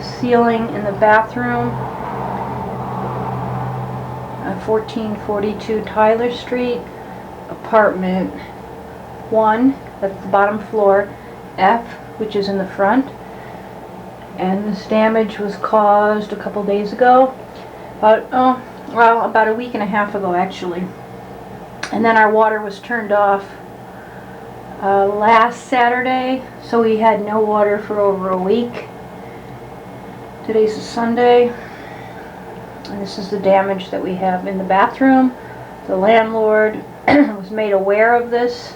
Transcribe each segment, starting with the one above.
ceiling in the bathroom, 1442 Tyler Street, apartment 1, that's the bottom floor, F, which is in the front. And this damage was caused a couple days ago, about a week and a half ago actually. And then our water was turned off last Saturday, so we had no water for over a week. Today's a Sunday, and this is the damage that we have in the bathroom. The landlord was made aware of this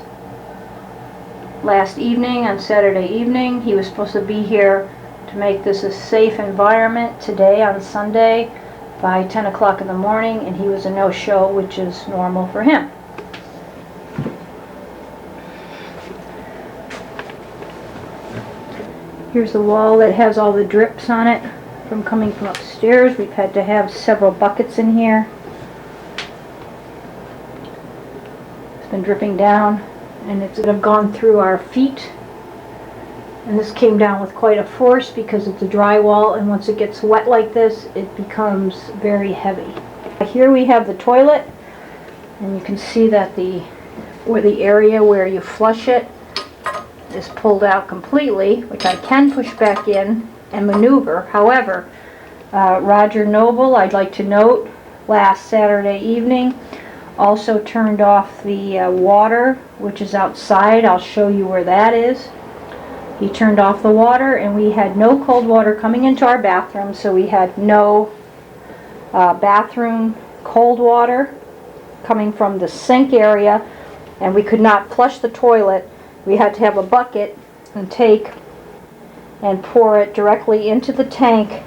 last evening, on Saturday evening. He was supposed to be here to make this a safe environment today on Sunday by 10 o'clock in the morning, and he was a no-show, which is normal for him. Here's the wall that has all the drips on it from coming from upstairs. We've had to have several buckets in here. It's been dripping down, and it's gone through our feet. And this came down with quite a force because it's a drywall, and once it gets wet like this, it becomes very heavy. Here we have the toilet, and you can see that the area where you flush it is pulled out completely, which I can push back in and maneuver. However, Roger Noble, I'd like to note, last Saturday evening also turned off the water, which is outside. I'll show you where that is. He turned off the water, and we had no cold water coming into our bathroom, so we had no bathroom cold water coming from the sink area, and we could not flush the toilet. We had to have a bucket and take and pour it directly into the tank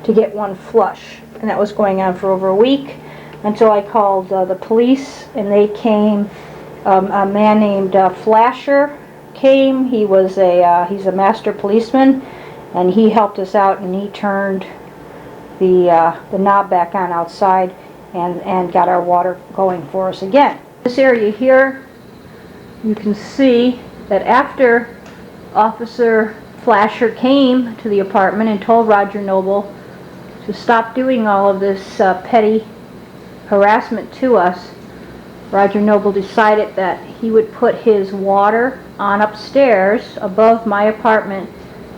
to get one flush. And that was going on for over a week until I called the police, and they came. A man named Flasher came. He's a master policeman, and he helped us out, and he turned the knob back on outside and got our water going for us again. This area here, you can see that after Officer Flasher came to the apartment and told Roger Noble to stop doing all of this petty harassment to us, Roger Noble decided that he would put his water on upstairs above my apartment,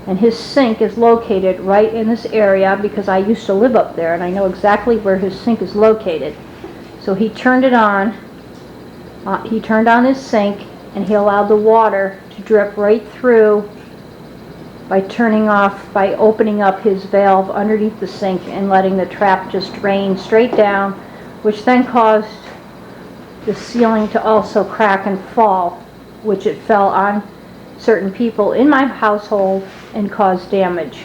and his sink is located right in this area because I used to live up there and I know exactly where his sink is located. So he turned it on, he turned on his sink, and he allowed the water to drip right through by opening up his valve underneath the sink and letting the trap just drain straight down, which then caused the ceiling to also crack and fall, which it fell on certain people in my household and caused damage.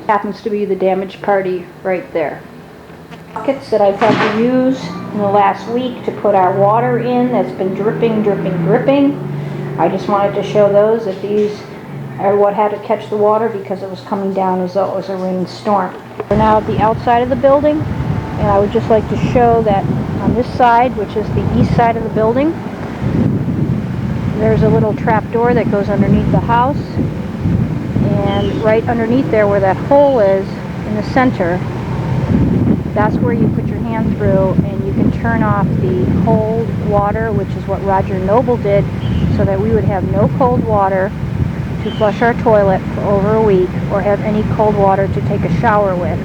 Happens to be the damaged party right there. Buckets that I've had to use in the last week to put our water in that's been dripping. I just wanted to show those, that these are what had to catch the water because it was coming down as though it was a rainstorm. We're now at the outside of the building, and I would just like to show that on this side, which is the east side of the building, there's a little trap door that goes underneath the house, and right underneath there where that hole is in the center, that's where you put your hand through, and you can turn off the cold water, which is what Roger Noble did, so that we would have no cold water to flush our toilet for over a week or have any cold water to take a shower with.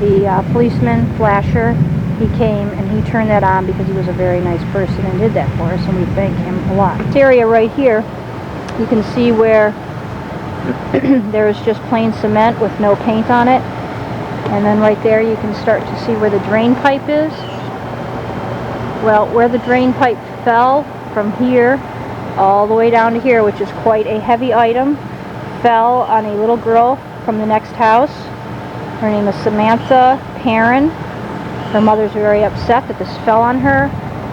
The policeman, Flasher, he came and he turned that on because he was a very nice person and did that for us, and we thank him a lot. This area right here, you can see where there is just plain cement with no paint on it. And then right there you can start to see where the drain pipe is. Well, where the drain pipe fell from here all the way down to here, which is quite a heavy item, fell on a little girl from the next house. Her name is Samantha Perrin. Her mother's very upset that this fell on her.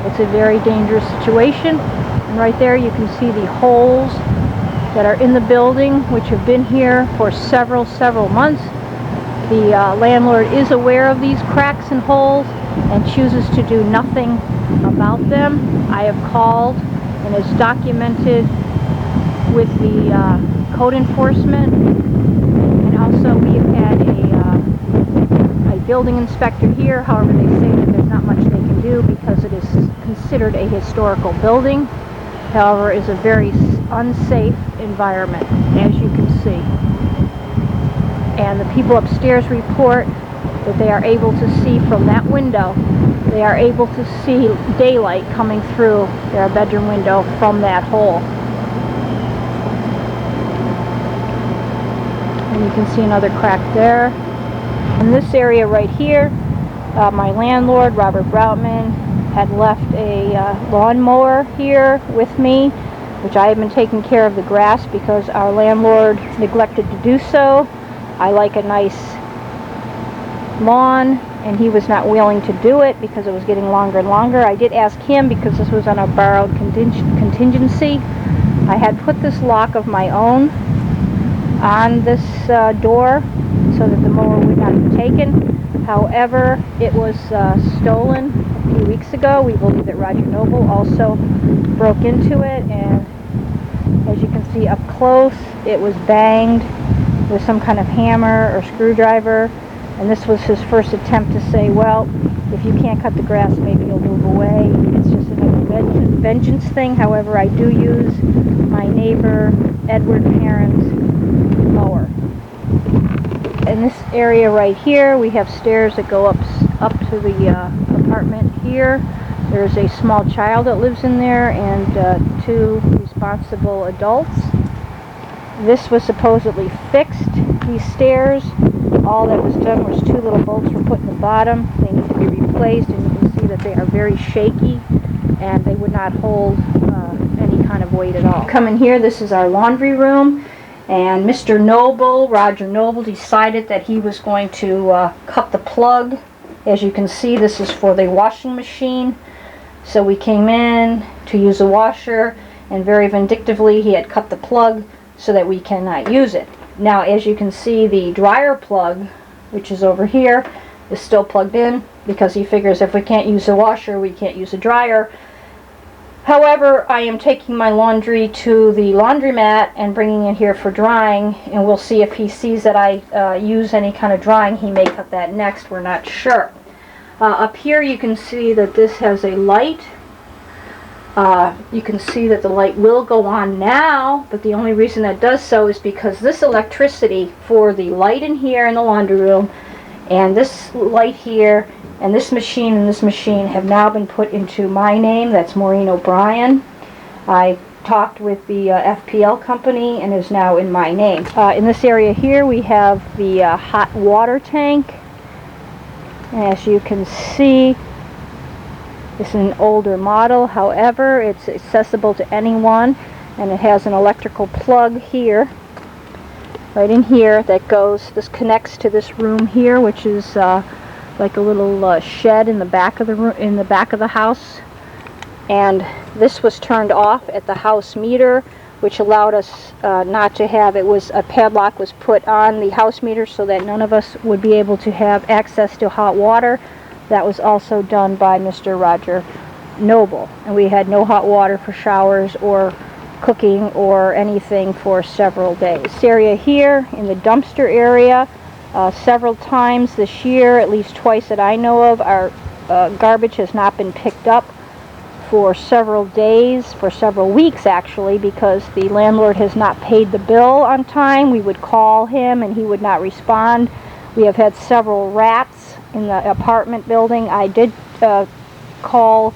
It's a very dangerous situation. And right there you can see the holes that are in the building, which have been here for several months. The landlord is aware of these cracks and holes and chooses to do nothing about them. I have called, and it's documented with the code enforcement, and also we have had a building inspector here. However, they say that there's not much they can do because it is considered a historical building. However, it is a very unsafe environment, as you can see. And the people upstairs report that they are able to see from that window. They are able to see daylight coming through their bedroom window from that hole. And you can see another crack there. In this area right here, my landlord, Robert Broutman, had left a lawnmower here with me, which I have been taking care of the grass because our landlord neglected to do so. I like a nice lawn, and he was not willing to do it because it was getting longer and longer. I did ask him because this was on a borrowed contingency. I had put this lock of my own on this door so that the mower would not be taken. However, it was stolen a few weeks ago. We believe that Roger Noble also broke into it, and as you can see up close, it was banged with some kind of hammer or screwdriver. And this was his first attempt to say, well, if you can't cut the grass, maybe you'll move away. It's just another vengeance thing. However, I do use my neighbor, Edward Perrin's mower. In this area right here, we have stairs that go up to the apartment here. There's a small child that lives in there and 2 responsible adults. This was supposedly fixed, these stairs. All that was done was 2 little bolts were put in the bottom. They need to be replaced, and you can see that they are very shaky and they would not hold any kind of weight at all. Come in here, this is our laundry room, and Mr. Noble, Roger Noble, decided that he was going to cut the plug. As you can see, this is for the washing machine. So we came in to use the washer, and very vindictively he had cut the plug so that we cannot use it. Now, as you can see, the dryer plug, which is over here, is still plugged in because he figures if we can't use the washer, we can't use the dryer. However, I am taking my laundry to the laundromat and bringing it here for drying, and we'll see if he sees that I use any kind of drying. He may cut that next. We're not sure. Up here you can see that this has a light. You can see that the light will go on now, but the only reason that does so is because this electricity for the light in here in the laundry room and this light here and this machine have now been put into my name. That's Maureen O'Brien. I talked with the FPL company and is now in my name. In this area here we have the hot water tank. As you can see, this is an older model. However, it's accessible to anyone, and it has an electrical plug here, right in here, that goes, this connects to this room here, which is like a little shed in the back of the room, in the back of the house. And this was turned off at the house meter, which allowed us not to have, it was, a padlock was put on the house meter so that none of us would be able to have access to hot water. That was also done by Mr. Roger Noble, and we had no hot water for showers or cooking or anything for several days. This area here in the dumpster area, several times this year, at least twice that I know of, our garbage has not been picked up for several days, for several weeks actually, because the landlord has not paid the bill on time. We would call him and he would not respond. We have had several rats in the apartment building. I did call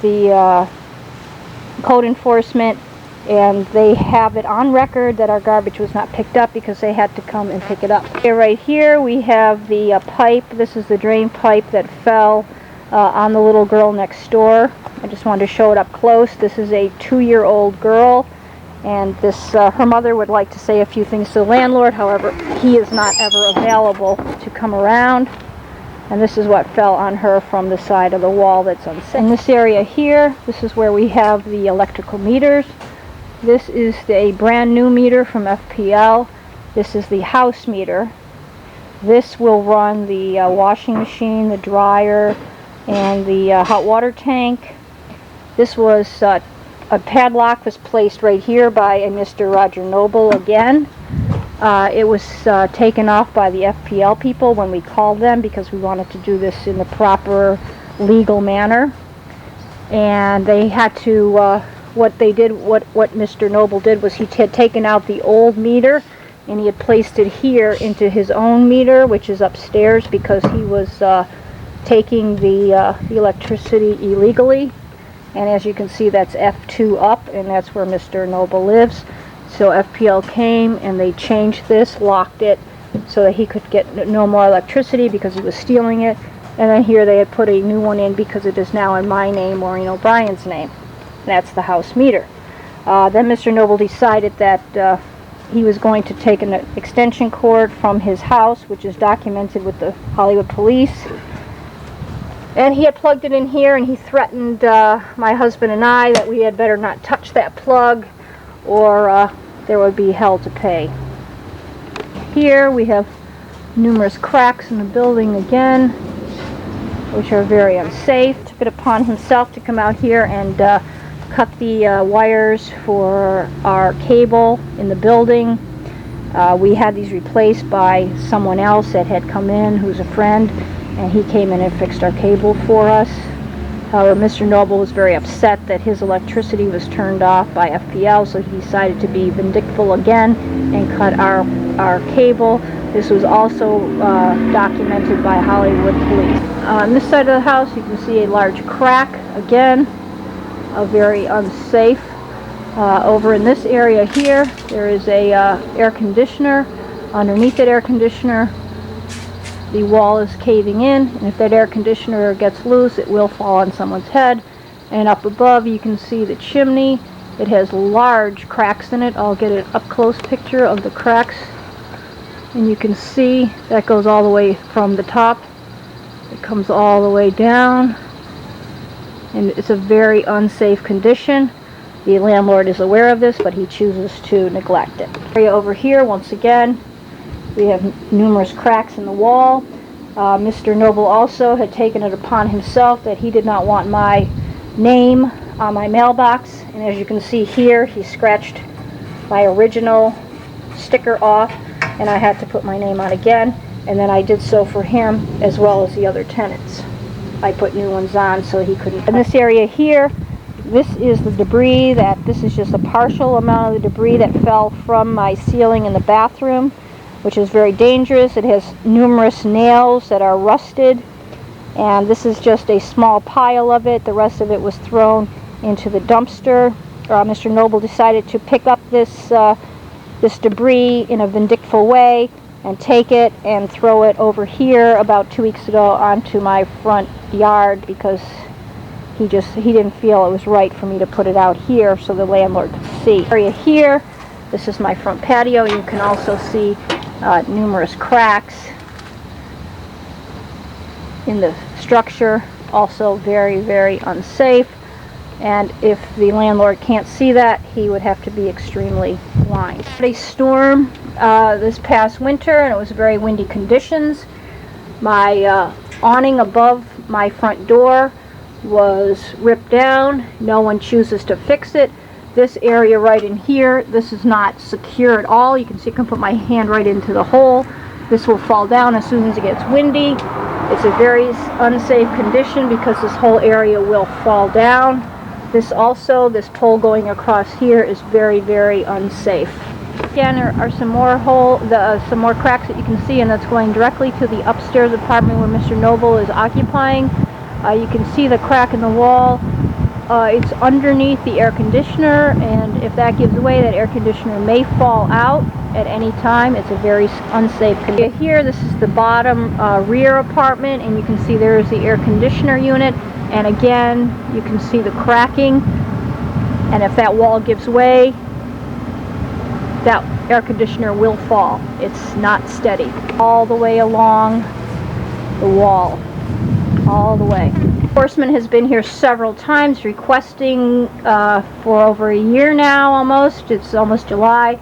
the code enforcement, and they have it on record that our garbage was not picked up because they had to come and pick it up. Here, right here we have the pipe. This is the drain pipe that fell on the little girl next door. I just wanted to show it up close. This is a 2-year-old girl, and this her mother would like to say a few things to the landlord. However, he is not ever available to come around. And this is what fell on her from the side of the wall that's unsafe. In this area here, this is where we have the electrical meters. This is a brand new meter from FPL. This is the house meter. This will run the washing machine, the dryer, and the hot water tank. This was a padlock was placed right here by a Mr. Roger Noble again. It was taken off by the FPL people when we called them because we wanted to do this in the proper legal manner. And they had to, what Mr. Noble did was he had taken out the old meter and he had placed it here into his own meter, which is upstairs, because he was taking the electricity illegally. And as you can see, that's F2 up, and that's where Mr. Noble lives. So FPL came and they changed this, locked it, so that he could get no more electricity because he was stealing it. And then here they had put a new one in because it is now in my name, Maureen O'Brien's name. That's the house meter. Then Mr. Noble decided that he was going to take an extension cord from his house, which is documented with the Hollywood Police. And he had plugged it in here, and he threatened my husband and I that we had better not touch that plug, or there would be hell to pay. Here we have numerous cracks in the building again, which are very unsafe. Took it upon himself to come out here and cut the wires for our cable in the building. We had these replaced by someone else that had come in, who's a friend, and he came in and fixed our cable for us. However, Mr. Noble was very upset that his electricity was turned off by FPL, so he decided to be vindictful again and cut our cable. This was also documented by Hollywood Police. On this side of the house, you can see a large crack, again, very unsafe. Over in this area here, there is a air conditioner. Underneath that air conditioner, the wall is caving in, and if that air conditioner gets loose, it will fall on someone's head. And up above, you can see the chimney. It has large cracks in it. I'll get an up-close picture of the cracks, and you can see that goes all the way from the top. It comes all the way down, and it's a very unsafe condition. The landlord is aware of this, but he chooses to neglect it. Area over here, once again, we have numerous cracks in the wall. Mr. Noble also had taken it upon himself that he did not want my name on my mailbox, and as you can see here, he scratched my original sticker off, and I had to put my name on again, and then I did so for him as well as the other tenants. I put new ones on so he couldn't. In this area here, this is the debris this is just a partial amount of the debris that fell from my ceiling in the bathroom, which is very dangerous. It has numerous nails that are rusted, and this is just a small pile of it. The rest of it was thrown into the dumpster. Mr. Noble decided to pick up this debris in a vindictful way and take it and throw it over here about 2 weeks ago onto my front yard because he didn't feel it was right for me to put it out here so the landlord could see. Area here, this is my front patio. You can also see numerous cracks in the structure, also very, very unsafe. And if the landlord can't see that, he would have to be extremely blind. A storm this past winter, and it was very windy conditions. My awning above my front door was ripped down. No one chooses to fix it. This area right in here, this is not secure at all. You can see I can put my hand right into the hole. This will fall down as soon as it gets windy. It's a very unsafe condition because this whole area will fall down. This pole going across here is very, very unsafe. Again, there are some more cracks that you can see, and that's going directly to the upstairs apartment where Mr. Noble is occupying. You can see the crack in the wall. It's underneath the air conditioner, and if that gives way, that air conditioner may fall out at any time. It's a very unsafe condition. Here, this is the bottom rear apartment, and you can see there is the air conditioner unit, and again, you can see the cracking, and if that wall gives way, that air conditioner will fall. It's not steady. All the way along the wall. All the way. Enforcement has been here several times requesting for over a year now almost, it's almost July,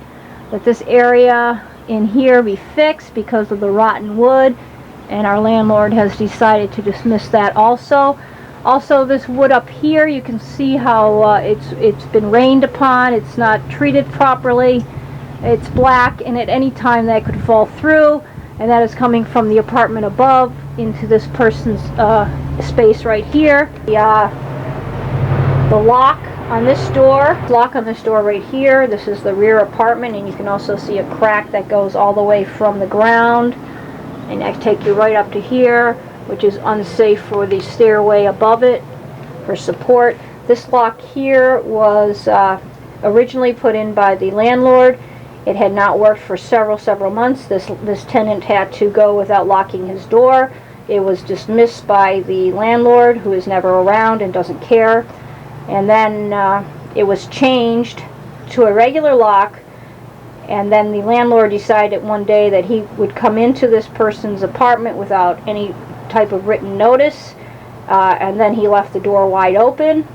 that this area in here be fixed because of the rotten wood, and our landlord has decided to dismiss that also. Also, this wood up here, you can see how it's been rained upon. It's not treated properly. It's black, and at any time that could fall through, and that is coming from the apartment above into this person's space right here. The lock on this door right here. This is the rear apartment, and you can also see a crack that goes all the way from the ground, and that take you right up to here, which is unsafe for the stairway above it for support. This lock here was originally put in by the landlord. It had not worked for several months. This tenant had to go without locking his door. It was dismissed by the landlord, who is never around and doesn't care. And then it was changed to a regular lock, and then the landlord decided one day that he would come into this person's apartment without any type of written notice, and then he left the door wide open.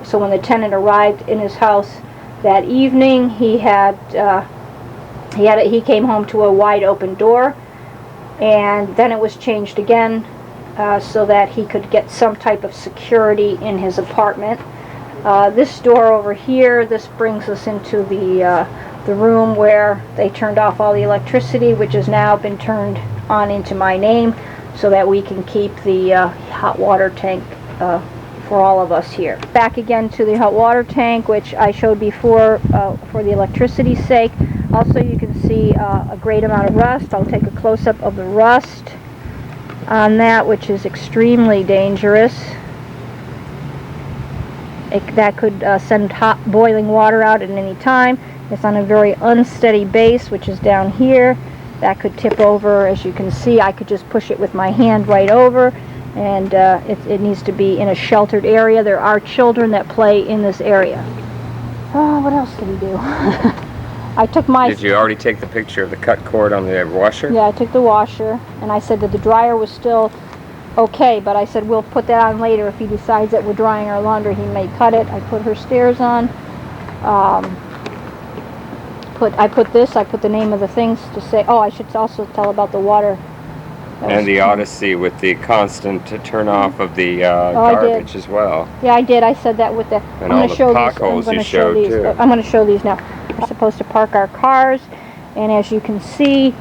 So when the tenant arrived in his house that evening, he came home to a wide open door, and then it was changed again so that he could get some type of security in his apartment. This door over here, this brings us into the room where they turned off all the electricity, which has now been turned on into my name, so that we can keep the hot water tank for all of us here. Back again to the hot water tank, which I showed before for the electricity's sake. Also, you can see a great amount of rust. I'll take a close-up of the rust on that, which is extremely dangerous. That could send hot boiling water out at any time. It's on a very unsteady base, which is down here. That could tip over. As you can see, I could just push it with my hand right over, and it needs to be in a sheltered area. There are children that play in this area. Oh, what else did we do? I took my... Did you already take the picture of the cut cord on the washer? Yeah, I took the washer, and I said that the dryer was still okay, but I said we'll put that on later. If he decides that we're drying our laundry, he may cut it. I put her stairs on. I put the name of the things to say. Oh, I should also tell about the water. And the Odyssey with the constant turn off of the garbage as well. Yeah, I did. I said that with the... And all the potholes you showed too. I'm going to show these now. We're supposed to park our cars, and as you can see,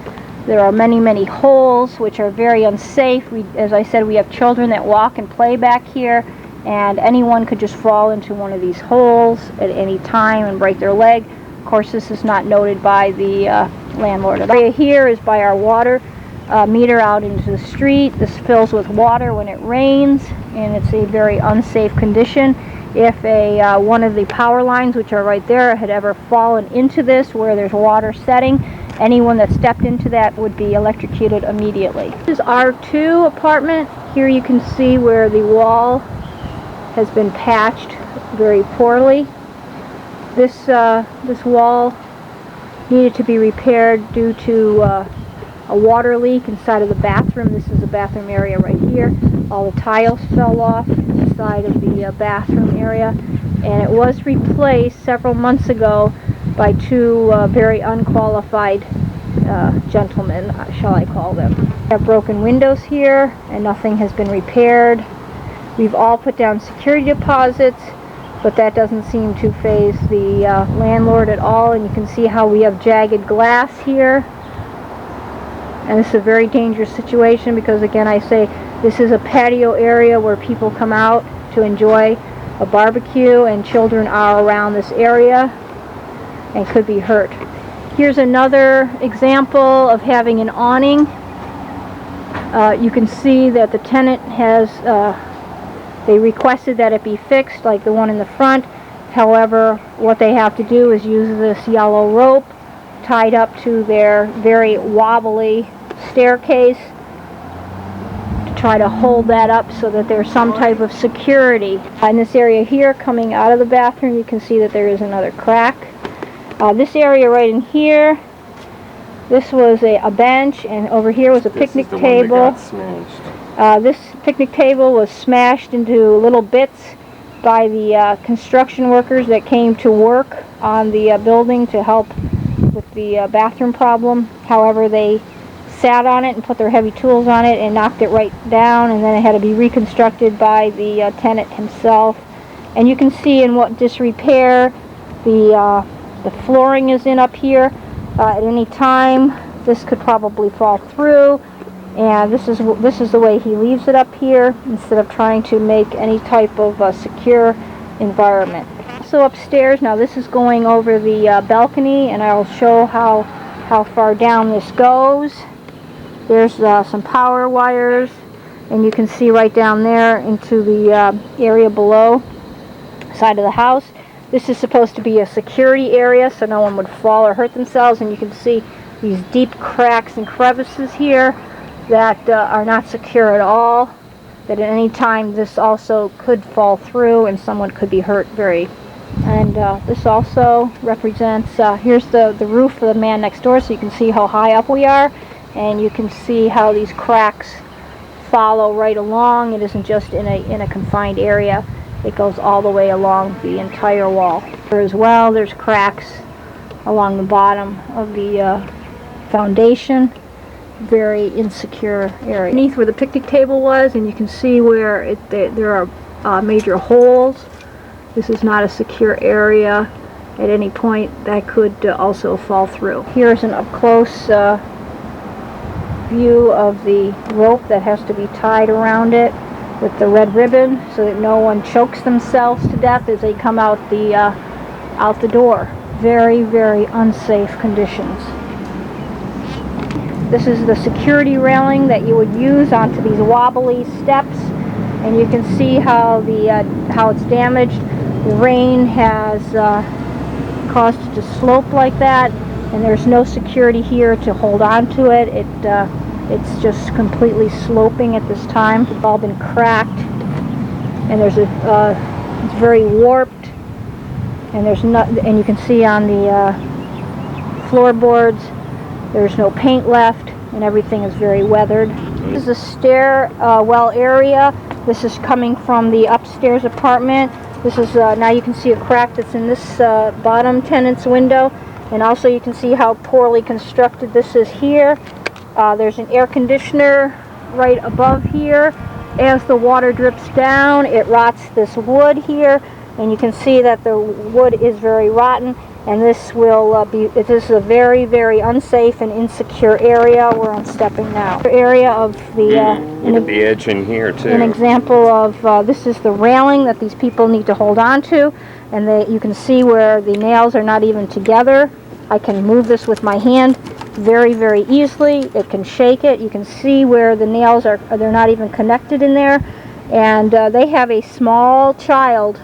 there are many holes which are very unsafe. As I said, we have children that walk and play back here, and anyone could just fall into one of these holes at any time and break their leg. Of course, this is not noted by the landlord. The area here is by our water meter out into the street. This fills with water when it rains, and it's a very unsafe condition. If one of the power lines, which are right there, had ever fallen into this where there's water setting, anyone that stepped into that would be electrocuted immediately. This is R2 apartment. Here you can see where the wall has been patched very poorly. This wall needed to be repaired due to a water leak inside of the bathroom. This is the bathroom area right here. All the tiles fell off inside of the bathroom area, and it was replaced several months ago by two very unqualified gentlemen, shall I call them. We have broken windows here, and nothing has been repaired. We've all put down security deposits, but that doesn't seem to faze the landlord at all, and you can see how we have jagged glass here. And this is a very dangerous situation because, again, I say this is a patio area where people come out to enjoy a barbecue, and children are around this area and could be hurt. Here's another example of having an awning. You can see that the tenant has, they requested that it be fixed like the one in the front. However, what they have to do is use this yellow rope tied up to their very wobbly staircase to try to hold that up so that there's some type of security. In this area here, coming out of the bathroom, you can see that there is another crack. This area right in here, this was a bench, and over here was a picnic table. This picnic table was smashed into little bits by the construction workers that came to work on the building to help with the bathroom problem. However, they sat on it and put their heavy tools on it and knocked it right down, and then it had to be reconstructed by the tenant himself. And you can see in what disrepair the flooring is in up here. At any time this could probably fall through, and this is the way he leaves it up here instead of trying to make any type of secure environment. So upstairs, now this is going over the balcony, and I'll show how far down this goes. There's some power wires, and you can see right down there into the area below side of the house. This is supposed to be a security area so no one would fall or hurt themselves, and you can see these deep cracks and crevices here that are not secure at all, that at any time this also could fall through and someone could be hurt very. And this also represents, here's the roof of the man next door, so you can see how high up we are, and you can see how these cracks follow right along. It isn't just in a confined area. It goes all the way along the entire wall. Here as well, there's cracks along the bottom of the foundation. Very insecure area. Beneath where the picnic table was, and you can see where there are major holes. This is not a secure area. At any point that could also fall through. Here's an up-close view of the rope that has to be tied around it with the red ribbon so that no one chokes themselves to death as they come out the door. Very, very unsafe conditions. This is the security railing that you would use onto these wobbly steps, and you can see how it's damaged. The rain has caused it to slope like that, and there's no security here to hold on to it. It's just completely sloping at this time. It's all been cracked, and it's very warped, and and you can see on the floorboards there's no paint left, and everything is very weathered. This is a stairwell area. This is coming from the upstairs apartment. This is now you can see a crack that's in this bottom tenant's window, and also you can see how poorly constructed this is here. There's an air conditioner right above here. As the water drips down, it rots this wood here, and you can see that the wood is very rotten, and this is a very, very unsafe and insecure area where I'm stepping now. Area of the edge in here too. An example of this is the railing that these people need to hold on to, and you can see where the nails are not even together. I can move this with my hand very, very easily. It can shake it. You can see where the nails they're not even connected in there, and they have a small child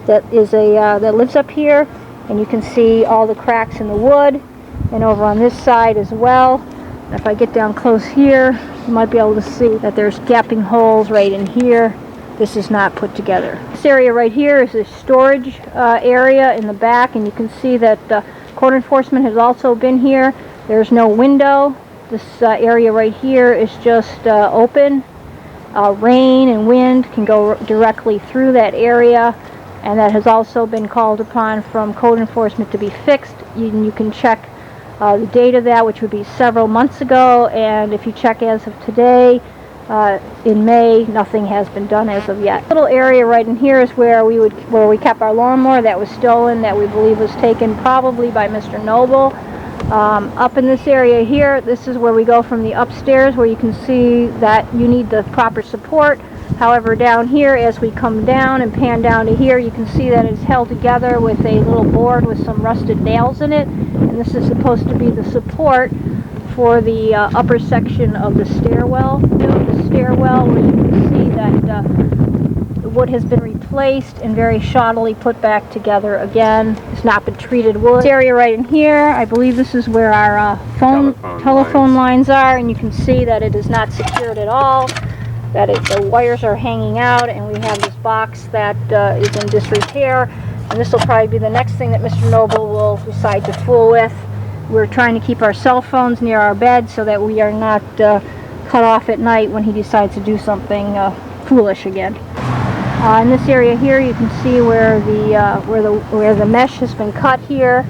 that lives up here, and you can see all the cracks in the wood, and over on this side as well. If I get down close here, you might be able to see that there's gapping holes right in here. This is not put together. This area right here is a storage area in the back, and you can see that code enforcement has also been here. There's no window. This area right here is just open. Rain and wind can go directly through that area, and that has also been called upon from code enforcement to be fixed. You can check the date of that, which would be several months ago, and if you check as of today, in May, nothing has been done as of yet. Little area right in here is where we kept our lawnmower that was stolen, that we believe was taken probably by Mr. Noble. Up in this area here, this is where we go from the upstairs, where you can see that you need the proper support. However, down here, as we come down and pan down to here, you can see that it's held together with a little board with some rusted nails in it, and this is supposed to be the support for the upper section of the stairwell. The stairwell, where you can see that the wood has been replaced and very shoddily put back together again. It's not been treated wood. This area right in here, I believe this is where our telephone lines are, and you can see that it is not secured at all, that the wires are hanging out, and we have this box that is in disrepair, and this will probably be the next thing that Mr. Noble will decide to fool with. We're trying to keep our cell phones near our bed so that we are not cut off at night when he decides to do something foolish again. In this area here, you can see where the mesh has been cut here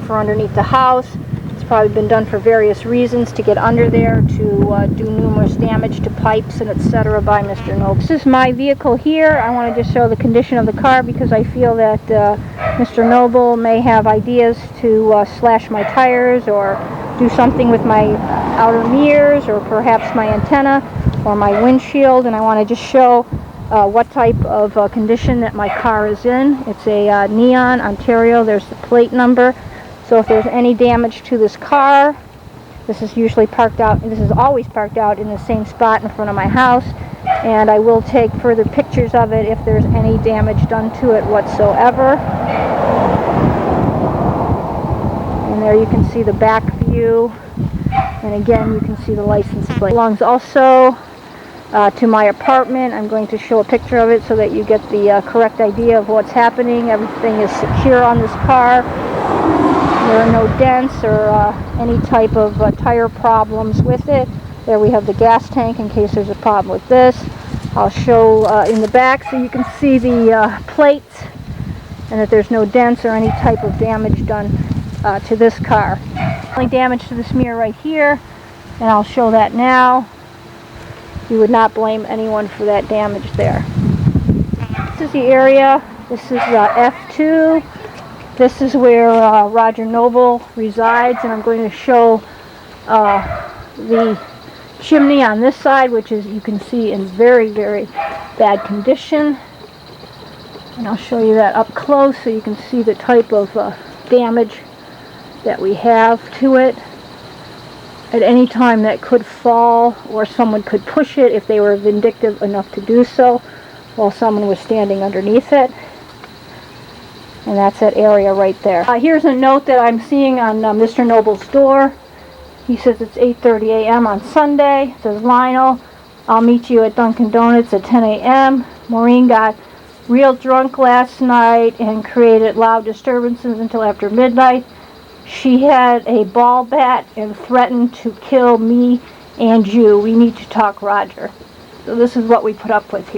for underneath the house. It's probably been done for various reasons, to get under there, to do numerous damage to pipes and etc. by Mr. Noble. This is my vehicle here. I wanted to show the condition of the car because I feel that Mr. Noble may have ideas to slash my tires or do something with my outer mirrors or perhaps my antenna or my windshield, and I want to just show what type of condition that my car is in. It's a Neon Ontario. There's the plate number. So if there's any damage to this car, this is usually parked out, this is always parked out in the same spot in front of my house, and I will take further pictures of it if there's any damage done to it whatsoever. And there you can see the back view, and again you can see the license plate. It belongs also to my apartment. I'm going to show a picture of it so that you get the correct idea of what's happening. Everything is secure on this car. There are no dents or any type of tire problems with it. There we have the gas tank in case there's a problem with this. I'll show in the back so you can see the plates and that there's no dents or any type of damage done to this car. Only damage to this mirror right here, and I'll show that now. You would not blame anyone for that damage there. This is the area. This is F2. This is where Roger Noble resides, and I'm going to show the chimney on this side, which is, you can see, in very, very bad condition. And I'll show you that up close so you can see the type of damage that we have to it. At any time that could fall, or someone could push it if they were vindictive enough to do so while someone was standing underneath it. And that's that area right there. Here's a note that I'm seeing on Mr. Noble's door. He says it's 8:30 a.m. on Sunday. It says, Lionel, I'll meet you at Dunkin' Donuts at 10 a.m. Maureen got real drunk last night and created loud disturbances until after midnight. She had a ball bat and threatened to kill me and you. We need to talk, Roger. So this is what we put up with here.